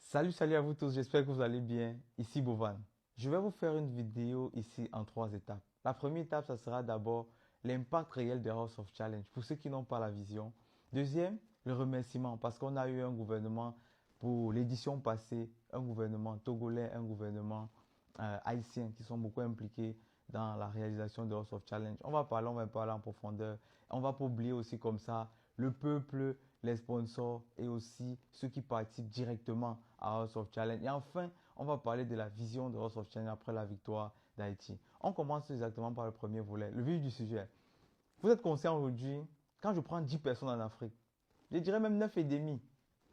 Salut à vous tous, j'espère que vous allez bien. Ici Bovan. Je vais vous faire une vidéo ici en trois étapes. La première étape, ça sera d'abord l'impact réel de House of Challenge pour ceux qui n'ont pas la vision. Deuxième, le remerciement parce qu'on a eu un gouvernement pour l'édition passée, un gouvernement togolais, un gouvernement haïtien qui sont beaucoup impliqués dans la réalisation de House of Challenge. On va parler en profondeur. On va pas oublier aussi comme ça le peuple, les sponsors et aussi ceux qui participent directement à House of Challenge. Et enfin, on va parler de la vision de House of Challenge après la victoire d'Haïti. On commence exactement par le premier volet, le vif du sujet. Vous êtes conscient aujourd'hui, quand je prends 10 personnes en Afrique, je dirais même 9 et demi,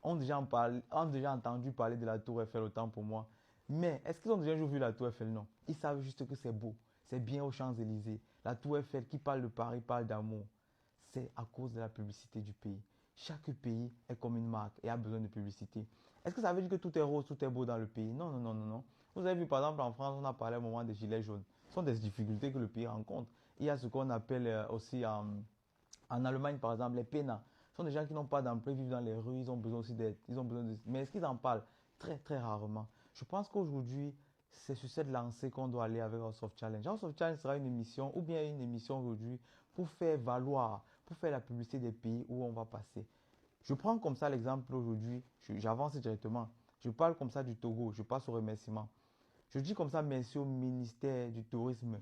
ont déjà entendu parler de la Tour Eiffel, autant pour moi. Mais est-ce qu'ils ont déjà vu la Tour Eiffel? Non. Ils savent juste que c'est beau. C'est bien aux Champs-Élysées. La Tour Eiffel qui parle de Paris, parle d'amour. C'est à cause de la publicité du pays. Chaque pays est comme une marque et a besoin de publicité. Est-ce que ça veut dire que tout est rose, tout est beau dans le pays? Non, non, non, non, non. Vous avez vu, par exemple, en France, on a parlé au moment des gilets jaunes. Ce sont des difficultés que le pays rencontre. Il y a ce qu'on appelle aussi en Allemagne, par exemple, les PENA. Ce sont des gens qui n'ont pas d'emploi, ils vivent dans les rues, ils ont besoin aussi d'aide. Ils ont besoin de... Mais est-ce qu'ils en parlent? Très, très rarement. Je pense qu'aujourd'hui, c'est sur cette lancée qu'on doit aller avec House of Challenge. House of Challenge sera une émission, ou bien une émission aujourd'hui, pour faire valoir, pour faire la publicité des pays où on va passer. Je prends comme ça l'exemple aujourd'hui, j'avance directement. Je parle comme ça du Togo, je passe au remerciement. Je dis comme ça merci au ministère du Tourisme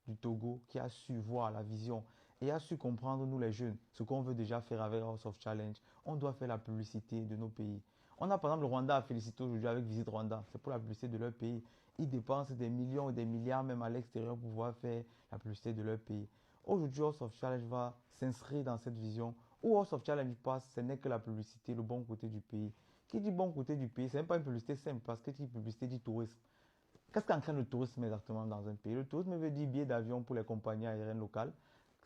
du Togo qui a su voir la vision et a su comprendre, nous les jeunes, ce qu'on veut déjà faire avec House of Challenge. On doit faire la publicité de nos pays. On a par exemple le Rwanda à féliciter aujourd'hui avec Visite Rwanda. C'est pour la publicité de leur pays. Ils dépensent des millions ou des milliards même à l'extérieur pour pouvoir faire la publicité de leur pays. Aujourd'hui, House of Challenge va s'inscrire dans cette vision. Où House of Challenge passe, ce n'est que la publicité, le bon côté du pays. Qui dit bon côté du pays, ce n'est pas une publicité simple parce que qui dit publicité dit tourisme. Qu'est-ce qu'entraîne le tourisme exactement dans un pays? Le tourisme veut dire billets d'avion pour les compagnies aériennes locales.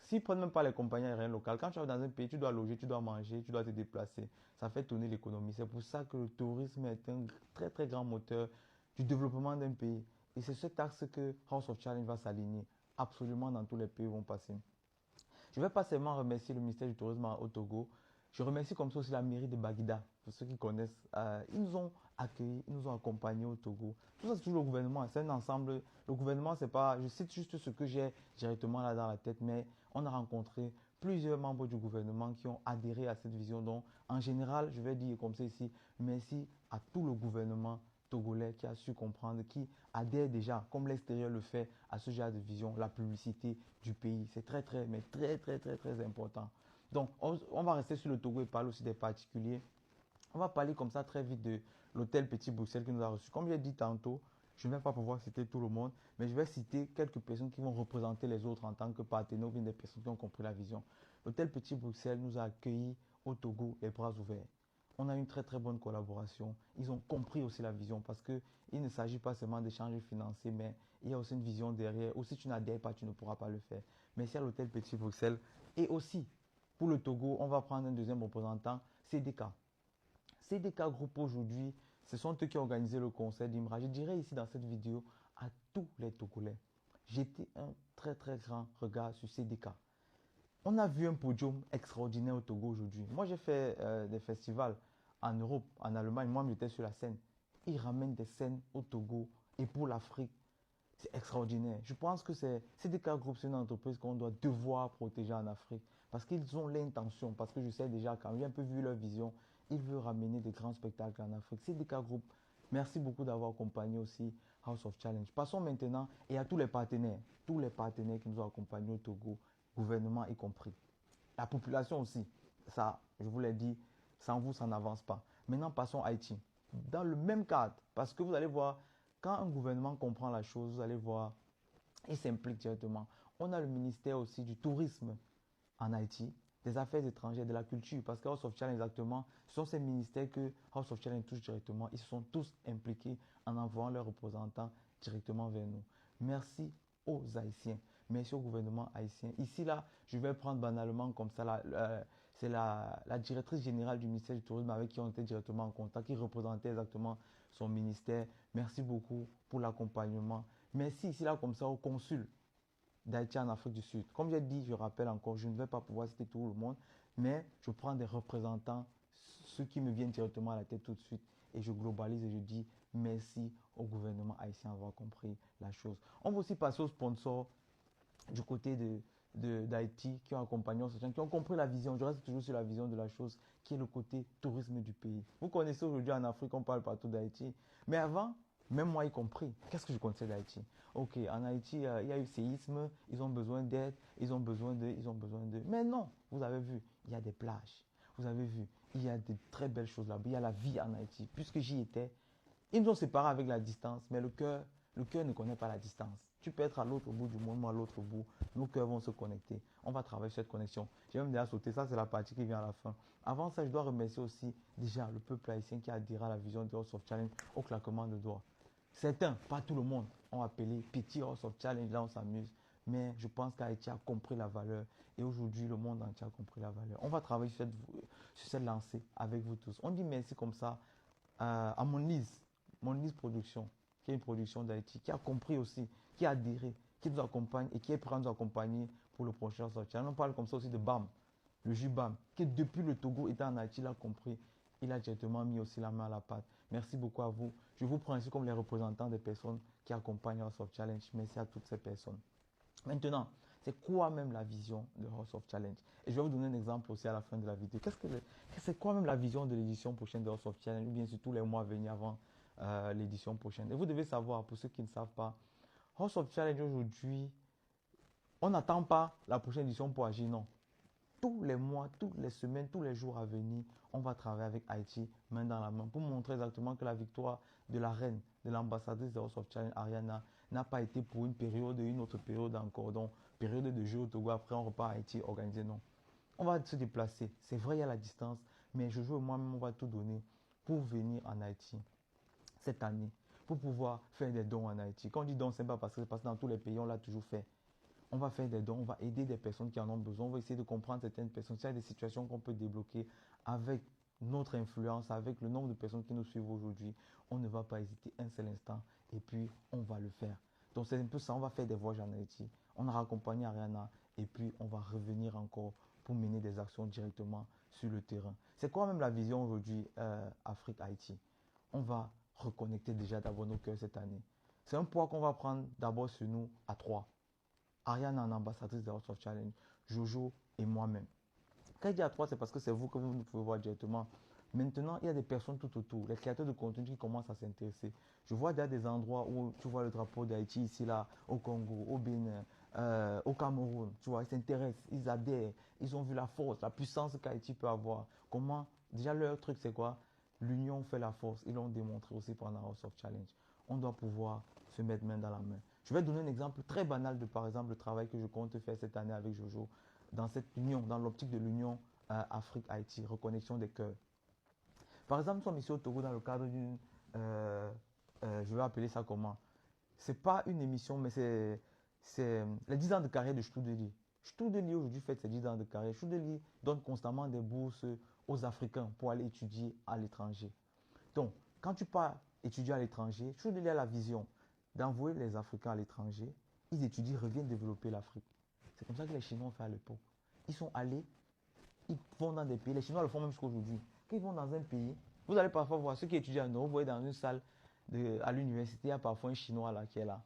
S'ils ne prennent même pas les compagnies aériennes locales, quand tu vas dans un pays, tu dois loger, tu dois manger, tu dois te déplacer. Ça fait tourner l'économie. C'est pour ça que le tourisme est un très très grand moteur du développement d'un pays. Et c'est cet axe que House of Challenge va s'aligner absolument dans tous les pays où vont passer. Je ne vais pas seulement remercier le ministère du Tourisme au Togo, je remercie comme ça aussi la mairie de Baguida, pour ceux qui connaissent. Ils nous ont accueillis, ils nous ont accompagnés au Togo. Tout ça, c'est toujours le gouvernement, c'est un ensemble. Le gouvernement, c'est pas, je cite juste ce que j'ai directement là dans la tête, mais on a rencontré plusieurs membres du gouvernement qui ont adhéré à cette vision. Donc, en général, je vais dire comme ça ici, merci à tout le gouvernement togolais qui a su comprendre, qui adhère déjà, comme l'extérieur le fait, à ce genre de vision, la publicité du pays. C'est très, très, mais très, très, très, très important. Donc, on va rester sur le Togo et parler aussi des particuliers. On va parler comme ça très vite de l'hôtel Petit Bruxelles qui nous a reçus. Comme j'ai dit tantôt, je ne vais pas pouvoir citer tout le monde, mais je vais citer quelques personnes qui vont représenter les autres en tant que partenaires ou bien des personnes qui ont compris la vision. L'hôtel Petit Bruxelles nous a accueillis au Togo les bras ouverts. On a une très très bonne collaboration. Ils ont compris aussi la vision parce qu'il ne s'agit pas seulement d'échanges financiers, mais il y a aussi une vision derrière. Ou si tu n'adhères pas, tu ne pourras pas le faire. Merci à l'hôtel Petit Bruxelles. Et aussi, pour le Togo, on va prendre un deuxième représentant, CDK. CDK Group aujourd'hui, ce sont eux qui ont organisé le concert d'Imra. Je dirais ici dans cette vidéo à tous les Togolais, jetez un très très grand regard sur CDK. On a vu un podium extraordinaire au Togo aujourd'hui. Moi, j'ai fait des festivals en Europe, en Allemagne. Moi, j'étais sur la scène. Ils ramènent des scènes au Togo et pour l'Afrique. C'est extraordinaire. Je pense que c'est des cas groupes, c'est une entreprise qu'on doit devoir protéger en Afrique parce qu'ils ont l'intention, parce que je sais déjà quand j'ai un peu vu leur vision, ils veulent ramener des grands spectacles en Afrique. C'est des cas groupes. Merci beaucoup d'avoir accompagné aussi House of Challenge. Passons maintenant et à tous les partenaires qui nous ont accompagnés au Togo, gouvernement y compris. La population aussi, ça, je vous l'ai dit, sans vous, ça n'avance pas. Maintenant, passons à Haïti. Dans le même cadre, parce que vous allez voir, quand un gouvernement comprend la chose, vous allez voir, il s'implique directement. On a le ministère aussi du tourisme en Haïti, des affaires étrangères, de la culture, parce que House of Challenge, exactement, ce sont ces ministères que House of Challenge touche directement. Ils sont tous impliqués en envoyant leurs représentants directement vers nous. Merci aux Haïtiens. Merci au gouvernement haïtien. Ici, là, je vais prendre banalement comme ça, c'est la directrice générale du ministère du Tourisme avec qui on était directement en contact, qui représentait exactement son ministère. Merci beaucoup pour l'accompagnement. Merci ici, là, comme ça, au consul d'Haïti en Afrique du Sud. Comme j'ai dit, je rappelle encore, je ne vais pas pouvoir citer tout le monde, mais je prends des représentants, ceux qui me viennent directement à la tête tout de suite. et je globalise et je dis merci au gouvernement haïtien d'avoir compris la chose. On va aussi passer aux sponsors du côté d'Haïti qui ont accompagné ce qui ont compris la vision. Je reste toujours sur la vision de la chose qui est le côté tourisme du pays. Vous connaissez aujourd'hui en Afrique, on parle partout d'Haïti. Mais avant, même moi y compris, qu'est-ce que je connaissais d'Haïti? Ok, en Haïti, il y a eu séisme, ils ont besoin d'aide, ils ont besoin de. Mais non, vous avez vu, il y a des plages. Vous avez vu, il y a de très belles choses là-bas. Il y a la vie en Haïti. Puisque j'y étais, ils nous ont séparés avec la distance, mais le cœur ne connaît pas la distance. Tu peux être à l'autre bout du monde, moi à l'autre bout. Nos cœurs vont se connecter. On va travailler sur cette connexion. J'ai même déjà sauté. Ça, c'est la partie qui vient à la fin. Avant ça, je dois remercier aussi déjà le peuple haïtien qui a adhéré à la vision de House of Challenge au claquement de doigts. Certains, pas tout le monde, ont appelé petit House of Challenge. Là, on s'amuse. Mais je pense qu'Haïti a compris la valeur. Et aujourd'hui, le monde entier a compris la valeur. On va travailler sur cette lancée avec vous tous. On dit merci comme ça à Monlise Production, qui est une production d'Haïti, qui a compris aussi, qui a adhéré, qui nous accompagne et qui est prêt à nous accompagner pour le prochain sortie. On parle comme ça aussi de BAM, le jus BAM, qui depuis le Togo était en Haïti, il a compris, il a directement mis aussi la main à la pâte. Merci beaucoup à vous. Je vous prends ici comme les représentants des personnes qui accompagnent House of Challenge. Merci à toutes ces personnes. Maintenant, c'est quoi même la vision de House of Challenge? Et je vais vous donner un exemple aussi à la fin de la vidéo. C'est quoi même la vision de l'édition prochaine de House of Challenge, ou bien sur tous les mois à venir avant l'édition prochaine? Et vous devez savoir, pour ceux qui ne savent pas, House of Challenge aujourd'hui, on n'attend pas la prochaine édition pour agir, non. Tous les mois, toutes les semaines, tous les jours à venir, on va travailler avec Haïti main dans la main pour montrer exactement que la victoire de la reine, de l'ambassadrice de House of Challenge, Ariana, n'a pas été pour une période, une autre période encore. Donc, période de jeu au Togo, après on repart à Haïti organisé, non. On va se déplacer. C'est vrai, il y a la distance, mais je joue moi-même, on va tout donner pour venir en Haïti cette année, pour pouvoir faire des dons en Haïti. Quand on dit dons, c'est pas parce que dans tous les pays, on l'a toujours fait. On va faire des dons, on va aider des personnes qui en ont besoin, on va essayer de comprendre certaines personnes. S'il y a des situations qu'on peut débloquer avec notre influence, avec le nombre de personnes qui nous suivent aujourd'hui, on ne va pas hésiter un seul instant et puis on va le faire. Donc c'est un peu ça, on va faire des voyages en Haïti, on a raccompagné Ariana et puis on va revenir encore pour mener des actions directement sur le terrain. C'est quoi même la vision aujourd'hui Afrique-Haïti? On va reconnecter déjà d'abord nos cœurs cette année. C'est un poids qu'on va prendre d'abord sur nous à trois. Ariane en ambassadrice de House of Challenge, Jojo et moi-même. Quand je dis à trois, c'est parce que c'est vous que vous pouvez voir directement. Maintenant, il y a des personnes tout autour, les créateurs de contenu qui commencent à s'intéresser. Je vois déjà des endroits où tu vois le drapeau d'Haïti, ici, là, au Congo, au Bénin, au Cameroun. Tu vois, ils s'intéressent, ils adhèrent, ils ont vu la force, la puissance qu'Haïti peut avoir. Comment, déjà leur truc, c'est quoi? L'union fait la force. Ils l'ont démontré aussi pendant House of Challenge. On doit pouvoir se mettre main dans la main. Je vais donner un exemple très banal de, par exemple, le travail que je compte faire cette année avec Jojo dans cette union, dans l'optique de l'union Afrique-Haïti, reconnexion des cœurs. Par exemple, nous sommes ici au Togo dans le cadre d'une, je vais appeler ça comment? C'est pas une émission, mais c'est les 10 ans de carrière de Stoudeli. Stoudeli aujourd'hui fait ses 10 ans de carrière. Stoudeli donne constamment des bourses aux Africains pour aller étudier à l'étranger. Donc, quand tu pars étudier à l'étranger, Stoudeli a la vision d'envoyer les Africains à l'étranger. Ils étudient, reviennent développer l'Afrique. C'est comme ça que les Chinois ont fait à l'époque. Ils sont allés, ils vont dans des pays, les Chinois le font même jusqu'à aujourd'hui. Quand ils vont dans un pays, vous allez parfois voir ceux qui étudient en Europe, vous voyez dans une salle à l'université, il y a parfois un Chinois là qui est là.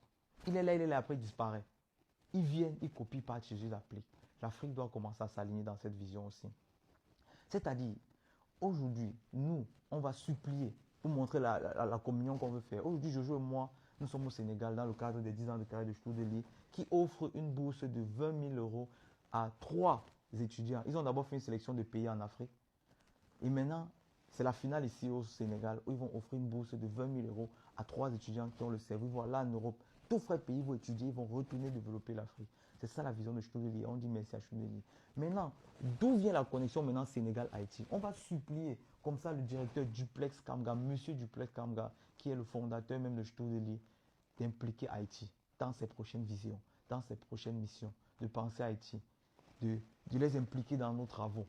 Il est là, après il disparaît. Ils viennent, ils copient, partent chez eux, ils appliquent. L'Afrique doit commencer à s'aligner dans cette vision aussi. C'est-à-dire, aujourd'hui, nous, on va supplier pour montrer la communion qu'on veut faire. Aujourd'hui, Jojo et moi, nous sommes au Sénégal dans le cadre des 10 ans de carrière de Stoudeli qui offre une bourse de 20 000 euros à 3 étudiants. Ils ont d'abord fait une sélection de pays en Afrique. Et maintenant, c'est la finale ici au Sénégal où ils vont offrir une bourse de 20 000 euros à 3 étudiants qui ont le cerveau. Voilà, en Europe, tout frais pays vont étudier, ils vont retourner développer l'Afrique. C'est ça la vision de Stoudeli. On dit merci à Stoudeli. Maintenant, d'où vient la connexion maintenant Sénégal-Haïti? On va supplier comme ça le directeur Duplex Kamga, monsieur Duplex Kamga, qui est le fondateur même de Stoudeli, d'impliquer Haïti dans ses prochaines visions, dans ses prochaines missions, de penser à Haïti, de les impliquer dans nos travaux.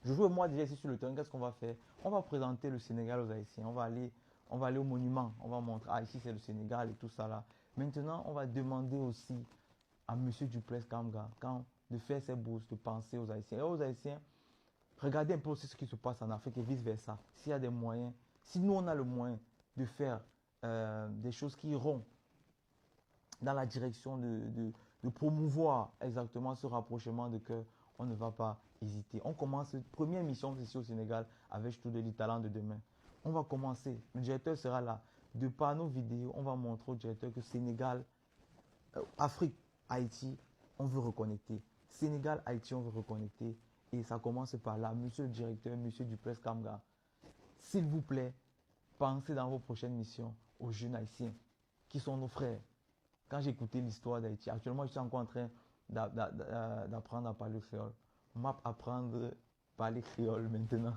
Je joue moi déjà ici sur le terrain, qu'est-ce qu'on va faire? On va présenter le Sénégal aux Haïtiens, on va aller au monument, on va montrer, ah ici c'est le Sénégal et tout ça là. Maintenant, on va demander aussi à monsieur Duplex Kamga de faire ses bourses, de penser aux Haïtiens. Et aux Haïtiens, regardez un peu aussi ce qui se passe en Afrique et vice-versa. S'il y a des moyens, Si nous, on a le moyen de faire des choses qui iront dans la direction de promouvoir exactement ce rapprochement de cœur, on ne va pas hésiter. On commence, première mission ici au Sénégal avec Studeli Talent de demain. On va commencer, le directeur sera là. De par nos vidéos, on va montrer au directeur que Sénégal, Afrique, Haïti, on veut reconnecter. Sénégal, Haïti, on veut reconnecter. Et ça commence par là. Monsieur le directeur, monsieur Duplessis Kamga, s'il vous plaît, pensez dans vos prochaines missions aux jeunes haïtiens qui sont nos frères. Quand j'ai écouté l'histoire d'Haïti, actuellement, je suis encore en train d'apprendre à parler créole. On va apprendre à parler créole maintenant.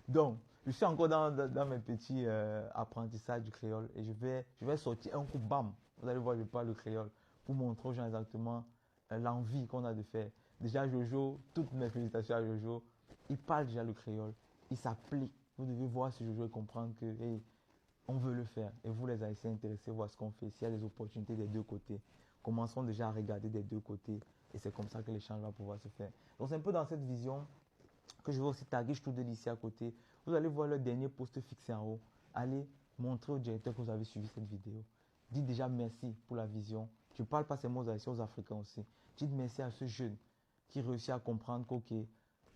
Donc, je suis encore dans mes petits apprentissages du créole et je vais sortir un coup, bam. Vous allez voir, je parle le créole pour montrer aux gens exactement l'envie qu'on a de faire. Déjà, Jojo, toutes mes félicitations à Jojo, il parle déjà le créole, il s'applique. Vous devez voir si Jojo et comprendre que hey, on veut le faire. Et vous, les Haïtiens, intéressés, voir ce qu'on fait. S'il y a des opportunités des deux côtés, commençons déjà à regarder des deux côtés. Et c'est comme ça que l'échange va pouvoir se faire. Donc, c'est un peu dans cette vision que je vais aussi taguer Studeli ici à côté. Vous allez voir le dernier post fixé en haut. Allez montrer au directeur que vous avez suivi cette vidéo. Dites déjà merci pour la vision. Je ne parle pas seulement aux Haïtiens, aux Africains aussi. Dites merci à ce jeune qui réussit à comprendre qu'ok,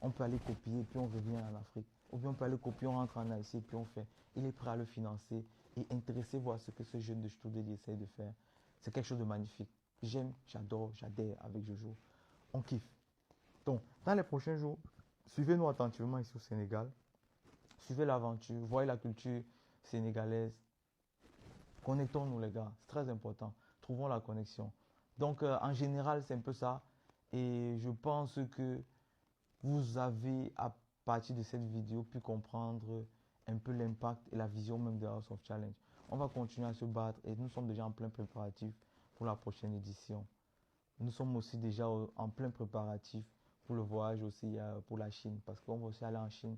on peut aller copier et puis on revient en Afrique. Ou bien on peut aller copier, on rentre en Haïti et puis on fait. Il est prêt à le financer et intéressez-vous à ce que ce jeune de Studeli essaie de faire. C'est quelque chose de magnifique. J'aime, j'adore, j'adhère avec Jojo. On kiffe. Donc, dans les prochains jours, suivez-nous attentivement ici au Sénégal. Suivez l'aventure, voyez la culture sénégalaise. Connectons-nous les gars, c'est très important. Trouvons la connexion. Donc en général, c'est un peu ça. Et je pense que vous avez, à partir de cette vidéo, pu comprendre un peu l'impact et la vision même de House of Challenge. On va continuer à se battre et nous sommes déjà en plein préparatif pour la prochaine édition. Nous sommes aussi déjà en plein préparatif pour le voyage aussi pour la Chine, parce qu'on va aussi aller en Chine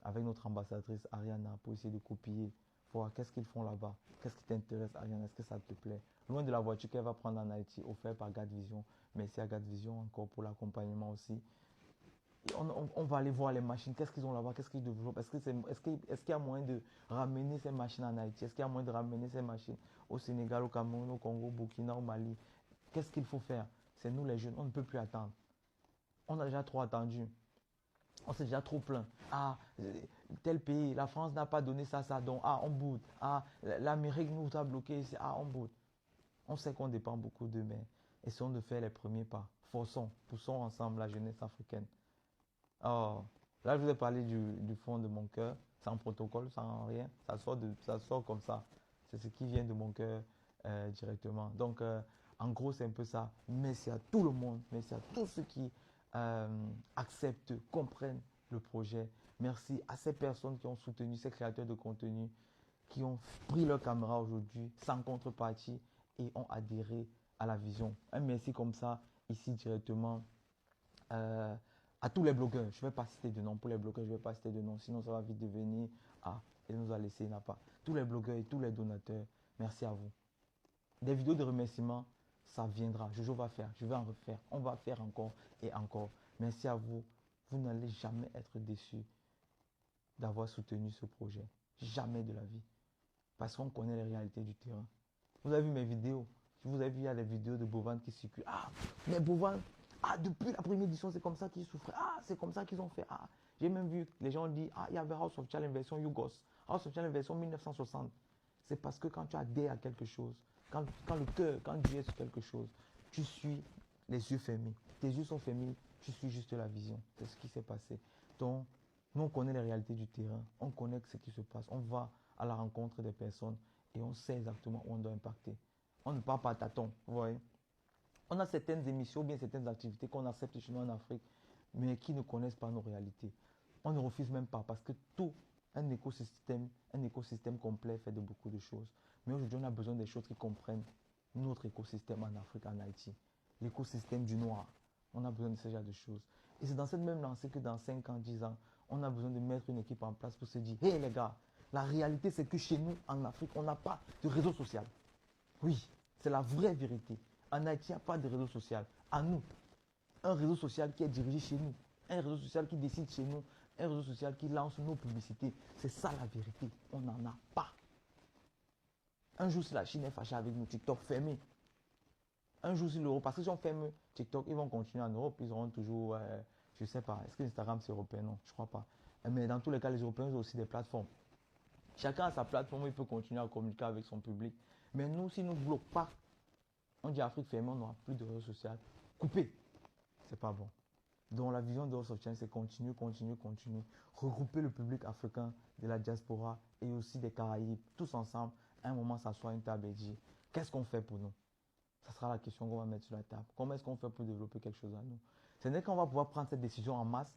avec notre ambassadrice Ariana pour essayer de copier, voir qu'est-ce qu'ils font là-bas, qu'est-ce qui t'intéresse Ariana, est-ce que ça te plaît. Loin de la voiture qu'elle va prendre en Haïti, offerte par GadVision, merci à GadVision encore pour l'accompagnement aussi. On va aller voir les machines, qu'est-ce qu'ils ont là-bas, qu'est-ce qu'ils développent, est-ce qu'il y a moyen de ramener ces machines en Haïti, est-ce qu'il y a moyen de ramener ces machines au Sénégal, au Cameroun, au Congo, au Burkina, au Mali. Qu'est-ce qu'il faut faire? C'est nous les jeunes, on ne peut plus attendre. On a déjà trop attendu. On s'est déjà trop plaint. Ah, tel pays, la France n'a pas donné ça, donc ah, on boude. Ah, l'Amérique nous a bloqué, ah, on boude. On sait qu'on dépend beaucoup d'eux, mais essayons de faire les premiers pas. Forçons, poussons ensemble la jeunesse africaine. Oh, là, je vous ai parlé du fond de mon cœur, sans protocole, sans rien. Ça sort comme ça. C'est ce qui vient de mon cœur directement. Donc, en gros, c'est un peu ça. Merci à tout le monde. Merci à tous ceux qui acceptent, comprennent le projet. Merci à ces personnes qui ont soutenu, ces créateurs de contenu, qui ont pris leur caméra aujourd'hui sans contrepartie et ont adhéré à la vision. Un merci comme ça, ici directement. À tous les blogueurs, je ne vais pas citer de nom. Pour les blogueurs, je ne vais pas citer de nom, sinon ça va vite devenir ah, elle nous a laissé, il n'a pas. Tous les blogueurs et tous les donateurs, merci à vous. Des vidéos de remerciements, ça viendra. Jojo va faire, je vais en refaire. On va faire encore et encore. Merci à vous. Vous n'allez jamais être déçus d'avoir soutenu ce projet. Jamais de la vie. Parce qu'on connaît les réalités du terrain. Vous avez vu mes vidéos. Vous avez vu, il y a des vidéos de Bovan qui circulent. Ah, mais Bovan, ah, depuis la première édition, c'est comme ça qu'ils souffraient. Ah, c'est comme ça qu'ils ont fait. Ah, j'ai même vu les gens disent, ah, il y avait House of Challenge version Yugos. House of Challenge version 1960. C'est parce que quand tu adhères à quelque chose, quand le cœur, quand Dieu est sur quelque chose, tu suis les yeux fermés. Tes yeux sont fermés, tu suis juste la vision. C'est ce qui s'est passé. Donc, nous, on connaît les réalités du terrain. On connaît ce qui se passe. On va à la rencontre des personnes et on sait exactement où on doit impacter. On ne part pas à tâtons, vous voyez. On a certaines émissions ou bien certaines activités qu'on accepte chez nous en Afrique, mais qui ne connaissent pas nos réalités. On ne refuse même pas parce que tout un écosystème complet fait de beaucoup de choses. Mais aujourd'hui, on a besoin des choses qui comprennent notre écosystème en Afrique, en Haïti. L'écosystème du noir. On a besoin de ce genre de choses. Et c'est dans cette même lancée que dans 5 ans, 10 ans, on a besoin de mettre une équipe en place pour se dire, hé les gars, la réalité c'est que chez nous, en Afrique, on n'a pas de réseau social. Oui, c'est la vraie vérité. En Haïti, il n'y a pas de réseau social. À nous, un réseau social qui est dirigé chez nous, un réseau social qui décide chez nous un réseau social qui lance nos publicités. C'est ça la vérité. On n'en a pas. Un jour, si la Chine est fâchée avec nous, TikTok fermé. Un jour, si l'Europe, parce que si on ferme TikTok, ils vont continuer en Europe. Ils auront toujours, je ne sais pas, est-ce que Instagram c'est européen? Non, je ne crois pas. Mais dans tous les cas, les Européens ont aussi des plateformes. Chacun a sa plateforme, il peut continuer à communiquer avec son public. Mais nous, si nous ne bloquons pas, on dit Afrique fermée, on n'aura plus de réseau social. Coupé. C'est pas bon. Donc la vision de House of Change, c'est continuer. Regrouper le public africain de la diaspora et aussi des Caraïbes, tous ensemble. À un moment, s'asseoir à une table et dire, qu'est-ce qu'on fait pour nous? Ça sera la question qu'on va mettre sur la table. Comment est-ce qu'on fait pour développer quelque chose à nous? Ce n'est qu'on va pouvoir prendre cette décision en masse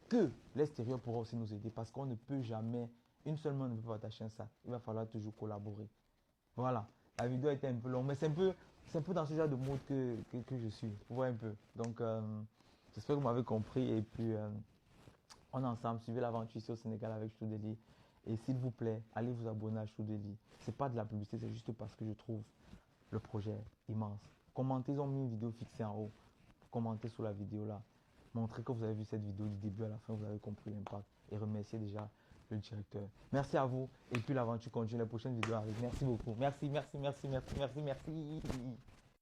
que l'extérieur pourra aussi nous aider parce qu'on ne peut jamais, une seule main ne peut pas attacher un sac. Il va falloir toujours collaborer. Voilà. La vidéo a été un peu longue, mais c'est un peu dans ce genre de mode que je suis. Vous voyez un peu. Donc, j'espère que vous m'avez compris. Et puis, on est ensemble. Suivez l'aventure ici au Sénégal avec Choudeli. Et s'il vous plaît, allez vous abonner à Choudeli. Ce n'est pas de la publicité, c'est juste parce que je trouve le projet immense. Commentez, ils ont mis une vidéo fixée en haut. Commentez sous la vidéo là. Montrez que vous avez vu cette vidéo du début à la fin, vous avez compris l'impact. Et remerciez déjà le directeur. Merci à vous. Et puis l'aventure continue. Les prochaines vidéos arrivent. Merci beaucoup. Merci.